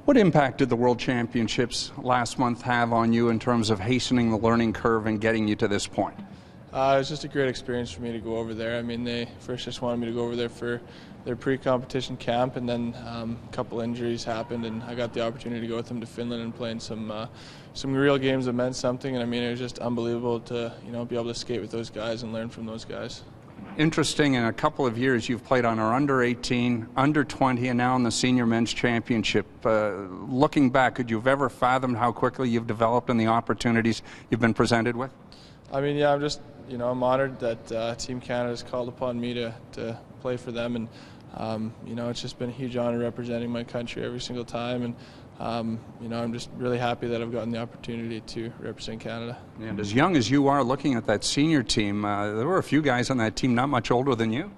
What impact did the World Championships last month have on you in terms of hastening the learning curve and getting you to this point? It was just a great experience for me to go over there. I mean, they first just wanted me to go over there for their pre-competition camp, and then a couple injuries happened, and I got the opportunity to go with them to Finland and play in some real games that meant something. And I mean, it was just unbelievable to be able to skate with those guys and learn from those guys. Interesting, in a couple of years you've played on our under-18, under-20, and now in the senior men's championship. Looking back, could you have ever fathomed how quickly you've developed and the opportunities you've been presented with? I mean, yeah, I'm just, I'm honored that Team Canada's called upon me to play for them, and it's just been a huge honor representing my country every single time, and I'm just really happy that I've gotten the opportunity to represent Canada. And as young as you are, looking at that senior team, there were a few guys on that team not much older than you.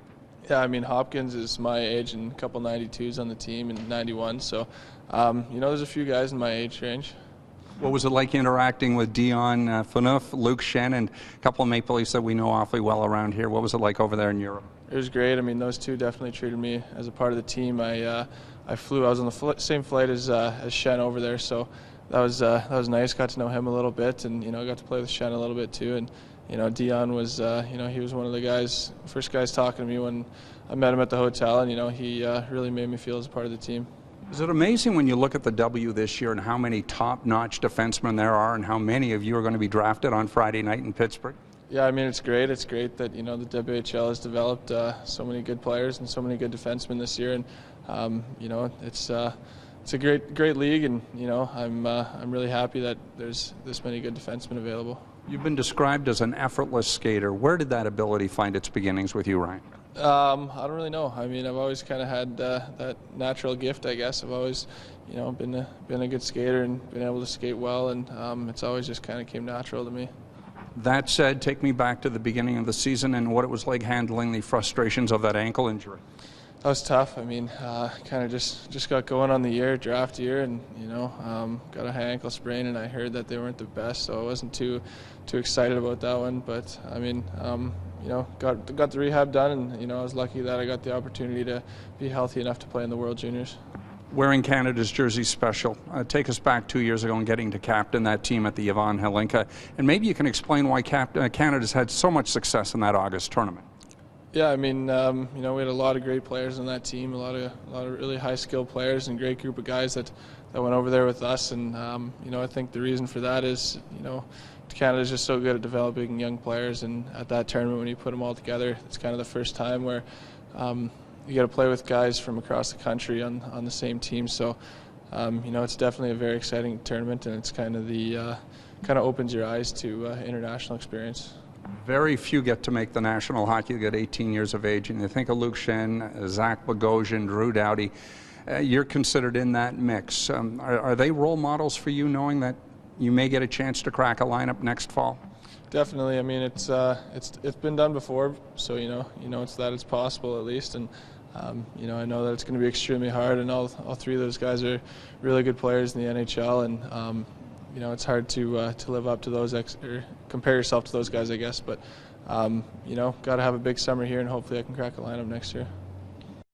Yeah, I mean, Hopkins is my age and a couple 92s on the team and 91, so, there's a few guys in my age range. What was it like interacting with Dion Phaneuf, Luke Shen, and a couple of Maple Leafs that we know awfully well around here? What was it like over there in Europe? It was great. I mean, those two definitely treated me as a part of the team. I was on the same flight as Shen over there, so that was nice. Got to know him a little bit, and I got to play with Shen a little bit too. And Dion was he was one of the first guys talking to me when I met him at the hotel, and he really made me feel as a part of the team. Is it amazing when you look at the W this year and how many top-notch defensemen there are and how many of you are going to be drafted on Friday night in Pittsburgh? Yeah, I mean, it's great. It's great that, the WHL has developed so many good players and so many good defensemen this year. And, it's a great league, and, I'm really happy that there's this many good defensemen available. You've been described as an effortless skater. Where did that ability find its beginnings with you, Ryan? I don't really know. I mean, I've always kind of had that natural gift, I guess. I've always, been a good skater and been able to skate well, and it's always just kind of came natural to me. That said, take me back to the beginning of the season and what it was like handling the frustrations of that ankle injury. That was tough. I mean, kind of just got going on the draft year, and got a high ankle sprain, and I heard that they weren't the best, so I wasn't too excited about that one. But I mean, got the rehab done, and I was lucky that I got the opportunity to be healthy enough to play in the World Juniors. Wearing Canada's jersey special. Take us back 2 years ago and getting to captain that team at the Yvonne Helinka, and maybe you can explain why Canada's had so much success in that August tournament. Yeah, I mean, we had a lot of great players on that team, a lot of really high-skilled players, and a great group of guys that went over there with us. And I think the reason for that is, Canada's just so good at developing young players, and at that tournament, when you put them all together, it's kind of the first time where you get to play with guys from across the country on the same team. So, it's definitely a very exciting tournament, and it's kind of opens your eyes to international experience. Very few get to make the National Hockey League at 18 years of age, and you think of Luke Shen, Zach Bogosian, Drew Doughty. You're considered in that mix. Are they role models for you, knowing that you may get a chance to crack a lineup next fall? Definitely. I mean, it's been done before, so it's possible at least, and I know that it's going to be extremely hard, and all three of those guys are really good players in the NHL, and it's hard to live up to those or compare yourself to those guys, I guess. But got to have a big summer here, and hopefully I can crack a lineup next year.